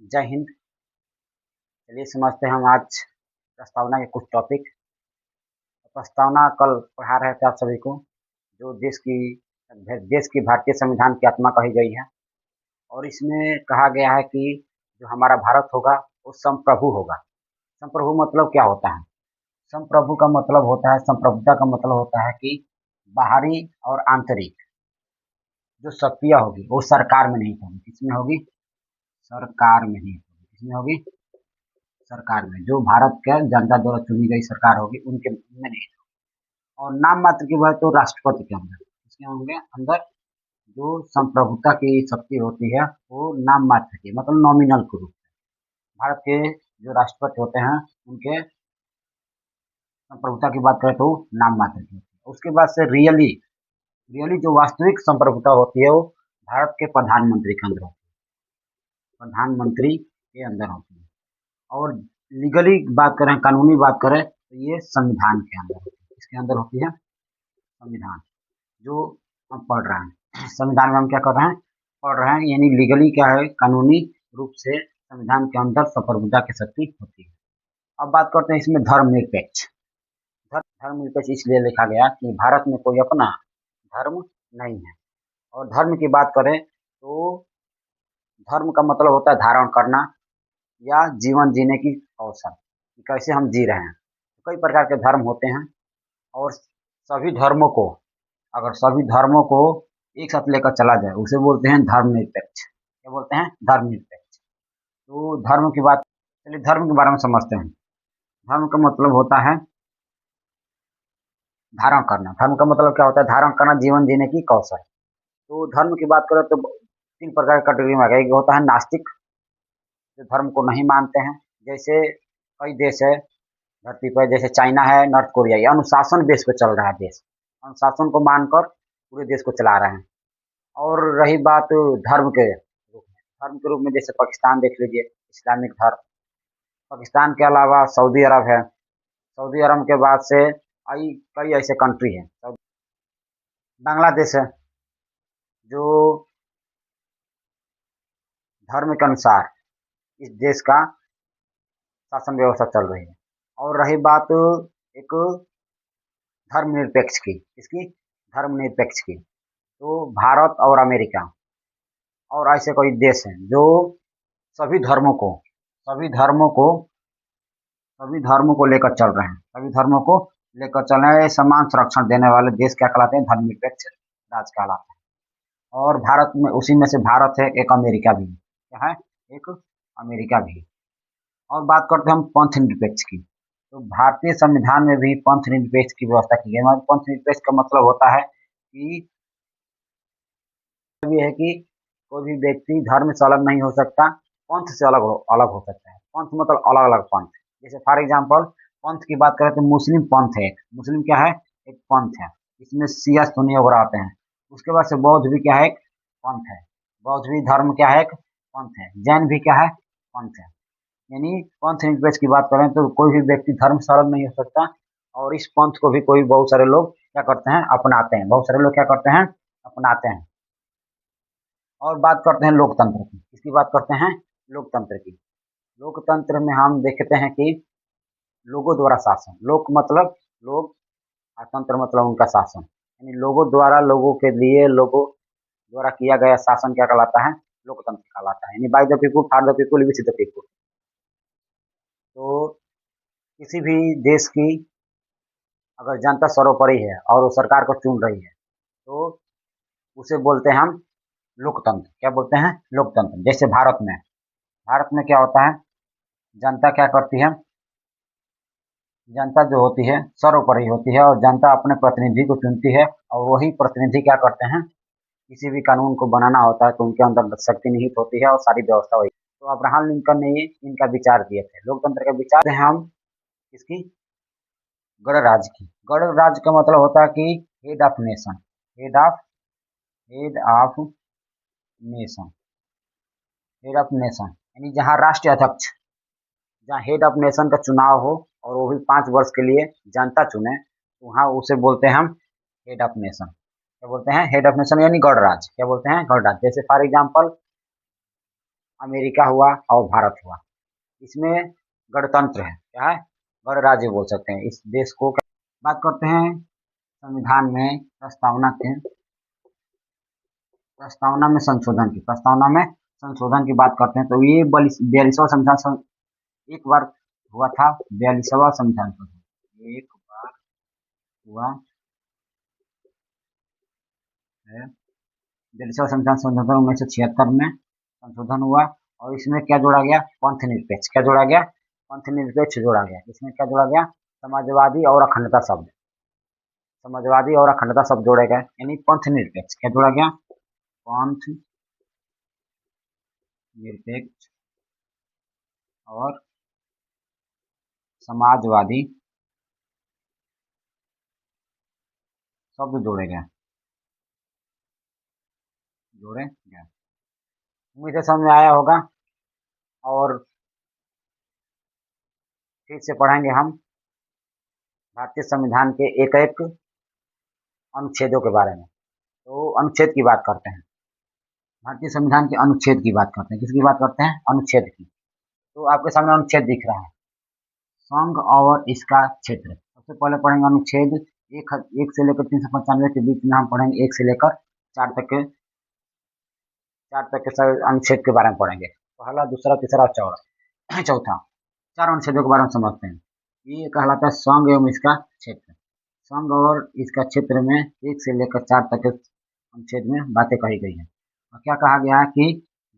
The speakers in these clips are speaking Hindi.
जय हिंद। चलिए समझते हैं हम आज प्रस्तावना के कुछ टॉपिक। प्रस्तावना कल पढ़ा रहे थे आप सभी को, जो देश की भारतीय संविधान की आत्मा कही गई है। और इसमें कहा गया है कि जो हमारा भारत होगा वो संप्रभु होगा। संप्रभु मतलब क्या होता है? संप्रभु का मतलब होता है, संप्रभुता का मतलब होता है कि बाहरी और आंतरिक जो शक्तियाँ होगी वो सरकार में नहीं होगी। किसमें होगी? सरकार में नहीं होगी। किसमें होगी? सरकार में। जो भारत के जनता द्वारा चुनी गई सरकार होगी उनके में नहीं। और नाम मात्र की बात तो राष्ट्रपति के अंदर, इसके होंगे अंदर जो संप्रभुता की शक्ति होती है वो नाम मात्र की, मतलब नॉमिनल के रूप में। भारत के जो राष्ट्रपति होते हैं उनके संप्रभुता की बात करें तो नाम मात्र की होती है। उसके बाद से रियली रियली जो वास्तविक संप्रभुता होती है वो भारत के प्रधानमंत्री के अंदर होती है। प्रधानमंत्री के अंदर होती है। और लीगली बात करें, कानूनी बात करें तो ये संविधान के अंदर होती है। इसके अंदर होती है संविधान, जो हम पढ़ रहे हैं। संविधान में हम क्या कर रहे हैं? पढ़ रहे हैं, यानी लीगली क्या है, कानूनी रूप से संविधान के अंदर संप्रभुता की शक्ति होती है। अब बात करते हैं इसमें धर्मनिरपेक्ष। धर्मनिरपेक्ष इसलिए लिखा गया कि भारत में कोई अपना धर्म नहीं है। और धर्म की बात करें तो धर्म का मतलब होता है धारण करना या जीवन जीने की अवसर, कि कैसे हम जी रहे हैं। कई प्रकार के धर्म होते हैं और सभी धर्मों को, अगर सभी धर्मों को एक साथ लेकर चला जाए उसे बोलते हैं धर्मनिरपेक्ष। क्या बोलते हैं? धर्मनिरपेक्ष। तो धर्म की बात, चलिए धर्म के बारे में समझते हैं। धर्म का मतलब होता है धारण करना। धर्म का मतलब क्या होता है? धारण करना, जीवन जीने की कौशल। तो धर्म की बात करें तो तीन प्रकार की कैटेगरी में आ गया। एक होता है नास्तिक, जो धर्म को नहीं मानते हैं। जैसे कई देश है धरती पर, जैसे चाइना है, नॉर्थ कोरिया, ये अनुशासन बेस पे चल रहा है देश। अनुशासन को मानकर पूरे देश को चला रहे हैं। और रही बात धर्म के रूप में, जैसे पाकिस्तान देख लीजिए, इस्लामिक धर्म। पाकिस्तान के अलावा सऊदी अरब है। सऊदी अरब के बाद से कई ऐसे कंट्री हैं। बांग्लादेश है, जो धर्म के अनुसार इस देश का शासन व्यवस्था चल रही है। और रही बात एक धर्मनिरपेक्ष की, इसकी धर्मनिरपेक्ष की, तो भारत और अमेरिका और ऐसे कई देश हैं जो सभी धर्मों को सभी धर्मों को सभी धर्मों को लेकर चल रहे हैं। सभी धर्मों को लेकर चल रहे हैं। समान संरक्षण देने वाले देश क्या कहलाते हैं? धर्मनिरपेक्ष राज कहलाते हैं। और भारत में, उसी में से भारत है, एक अमेरिका भी है। क्या है? एक अमेरिका भी है। और बात करते हैं हम पंथ निरपेक्ष की। तो भारतीय संविधान में भी पंथ निरपेक्ष की व्यवस्था की गई है। पंथ निरपेक्ष का मतलब होता है कि ये है कि कोई भी व्यक्ति धर्म से अलग नहीं हो सकता, पंथ से अलग हो सकता है। पंथ मतलब अलग अलग पंथ। जैसे फॉर एग्जांपल पंथ की बात करें तो मुस्लिम पंथ है। एक मुस्लिम क्या है? एक पंथ है। इसमें शिया सुन्नी वगैरह आते हैं। उसके बाद से बौद्ध भी क्या है? एक पंथ है। बौद्ध भी धर्म क्या है? एक पंथ है। जैन भी क्या है? पंथ है। यानी पंथ निरपेक्ष की बात करें तो कोई भी व्यक्ति धर्म से अलग नहीं हो सकता। और इस पंथ को भी बहुत सारे लोग क्या करते हैं? अपनाते हैं। बहुत सारे लोग क्या करते हैं? अपनाते हैं। और बात करते हैं लोकतंत्र की। किसकी बात करते हैं? लोकतंत्र की। लोकतंत्र में हम देखते हैं कि लोगों द्वारा शासन। लोक मतलब लोग, और तंत्र मतलब उनका शासन। यानी लोगों द्वारा, लोगों के लिए, लोगों द्वारा किया गया शासन क्या कहलाता है? लोकतंत्र कहलाता है। यानी by the people, for the people, with the people. तो किसी भी देश की अगर जनता सर्वोपरि है और वो सरकार को चुन रही है तो उसे बोलते हैं हम लोकतंत्र। क्या बोलते हैं? लोकतंत्र। जैसे भारत में क्या होता है? जनता क्या करती है? जनता जो होती है सर्वोपरि होती है और जनता अपने प्रतिनिधि को चुनती है। और वही प्रतिनिधि क्या करते हैं? किसी भी कानून को बनाना होता है तो उनके अंदर शक्ति निहित होती है और सारी व्यवस्था हुई। तो अब्राहम लिंकन ने ये इनका विचार दिए थे। लोकतंत्र का विचार हैं हम इसकी गणराज्य की। गणराज्य का मतलब होता है कि head of nation. Head of head of nation head of nation, यानी जहाँ राष्ट्रीय अध्यक्ष, जहाँ हेड ऑफ नेशन का चुनाव हो और वो भी 5 वर्ष के लिए जनता चुने, तो वहाँ उसे बोलते हैं हम हेड ऑफ नेशन। क्या बोलते हैं? हेड ऑफ नेशन, यानी गणराज्य। क्या बोलते हैं? गणराज्य। जैसे फॉर एग्जाम्पल अमेरिका हुआ और भारत हुआ। इसमें गणतंत्र है, क्या है, गणराज्य बोल सकते हैं इस देश को। बात करते हैं संविधान में प्रस्तावना में संशोधन की बात करते हैं तो ये 42वां संविधान एक बार हुआ था। 42वां संविधान एक बार हुआ है। 42वां संविधान संशोधन 1976 में संशोधन हुआ और इसमें क्या जोड़ा गया, पंथ निरपेक्ष। क्या जोड़ा गया, पंथ निरपेक्ष जोड़ा गया। इसमें क्या जोड़ा गया, समाजवादी और अखंडता शब्द, समाजवादी और अखंडता शब्द जोड़े गए, यानी पंथ निरपेक्ष। क्या जोड़ा गया, पंथ निरपेक्ष और समाजवादी शब्द जोड़े गए। उम्मीद है समझ में आया होगा और फिर से पढ़ेंगे हम भारतीय संविधान के एक एक अनुच्छेदों के बारे में। तो अनुच्छेद की बात करते हैं, भारतीय संविधान के अनुच्छेद की बात करते हैं। किसकी बात करते हैं, अनुच्छेद की। तो आपके सामने अनुच्छेद दिख रहा है, संघ और इसका क्षेत्र। सबसे पहले पढ़ेंगे अनुच्छेद एक से लेकर 395 के बीच में हम पढ़ेंगे, 1 से लेकर 4 तक के अनुच्छेद के बारे में पढ़ेंगे। पहला, दूसरा, तीसरा, चौथा 4 अनुच्छेदों के बारे में समझते हैं। ये कहलाता है संघ एवं इसका क्षेत्र। संघ और इसका क्षेत्र में 1 से लेकर 4 तक के अनुच्छेद में बातें कही गई हैं। और क्या कहा गया है कि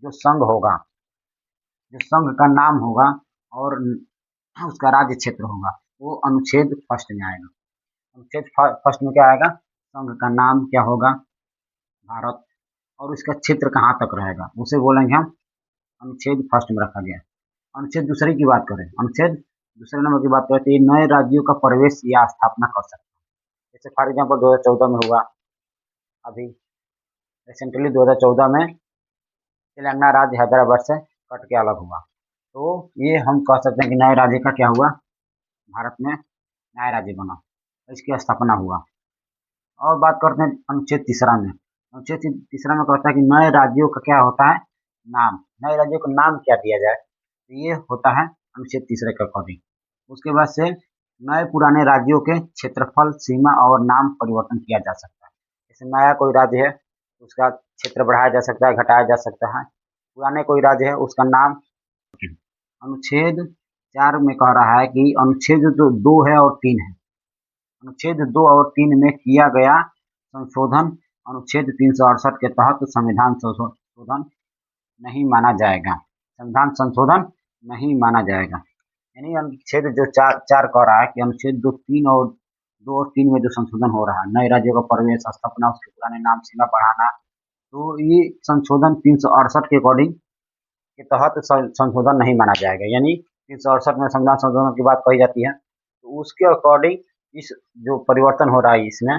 जो संघ होगा, जो संघ का नाम होगा और उसका राज्य क्षेत्र होगा, वो अनुच्छेद फर्स्ट में आएगा। अनुच्छेद फर्स्ट में क्या आएगा, संघ का नाम क्या होगा, भारत, और उसका क्षेत्र कहाँ तक रहेगा, उसे बोलेंगे हम अनुच्छेद फर्स्ट में रखा गया। अनुच्छेद दूसरे की बात करें, अनुच्छेद दूसरे नंबर की बात करें तो ये नए राज्यों का प्रवेश या स्थापना कर सकते हैं। जैसे फॉर एग्जाम्पल 2014 में हुआ, अभी रिसेंटली 2014 में तेलंगाना राज्य हैदराबाद से कट के अलग हुआ। तो ये हम कह सकते हैं कि नए राज्य का क्या हुआ, भारत में नया राज्य बना, इसकी स्थापना हुआ। और बात करते हैं अनुच्छेद तीसरा में। अनुच्छेद तीसरा में कहता है कि नए राज्यों का क्या होता है, नाम। नए राज्यों का नाम क्या दिया जाए, तो ये होता है अनुच्छेद तीसरे के अकॉर्डिंग। उसके बाद से नए पुराने राज्यों के क्षेत्रफल, सीमा और नाम परिवर्तन किया जा सकता है। जैसे नया कोई राज्य है, उसका क्षेत्र बढ़ाया जा सकता है, घटाया जा सकता है। पुराने कोई राज्य है, उसका नाम। अनुच्छेद 4 में कह रहा है कि अनुच्छेद जो 2 है और 3 है, अनुच्छेद 2 और 3 में किया गया संशोधन अनुच्छेद 368 के तहत संविधान संशोधन नहीं माना जाएगा। संविधान संशोधन नहीं माना जाएगा। यानी अनुच्छेद जो चार कह रहा है कि अनुच्छेद 2 और 3 में जो संशोधन हो रहा है, नए राज्यों का प्रवेश, स्थापना, उसके पुराने नाम, सीमा बढ़ाना, तो ये संशोधन 368 के अकॉर्डिंग के तहत संशोधन नहीं माना जाएगा। यानी 368 में संविधान संशोधन की बात कही जाती है, तो उसके अकॉर्डिंग इस जो परिवर्तन हो रहा है इसमें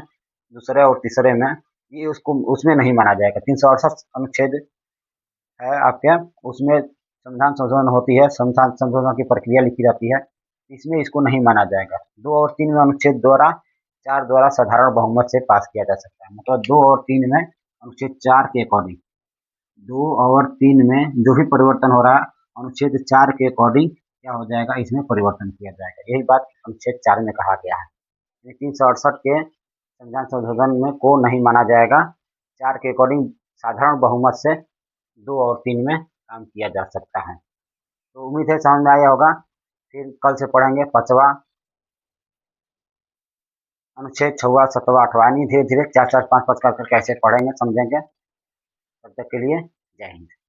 दूसरे और तीसरे में, ये उसमें नहीं माना जाएगा। 368 अनुच्छेद है आपके, उसमें संविधान संशोधन होती है, संविधान संशोधन की प्रक्रिया लिखी जाती है, इसमें इसको नहीं माना जाएगा। 2 और 3 में अनुच्छेद 4 द्वारा साधारण बहुमत से पास किया जा सकता है। मतलब 2 और 3 में अनुच्छेद 4 के अकॉर्डिंग, 2 और 3 में जो भी परिवर्तन हो रहा है, अनुच्छेद 4 के अकॉर्डिंग क्या हो जाएगा, इसमें परिवर्तन किया जाएगा। यही बात अनुच्छेद 4 में कहा गया है। 368 के संविधान संशोधन में को नहीं माना जाएगा। 4 के अकॉर्डिंग साधारण बहुमत से 2 और 3 में काम किया जा सकता है। तो उम्मीद है समझ में आया होगा। फिर कल से पढ़ेंगे 5वां अनुच्छेद, 6वां, 7वां, 8वां, धीरे धीरे 4 4 5 5 कर कैसे पढ़ेंगे, समझेंगे। तब तक के लिए जय हिंद।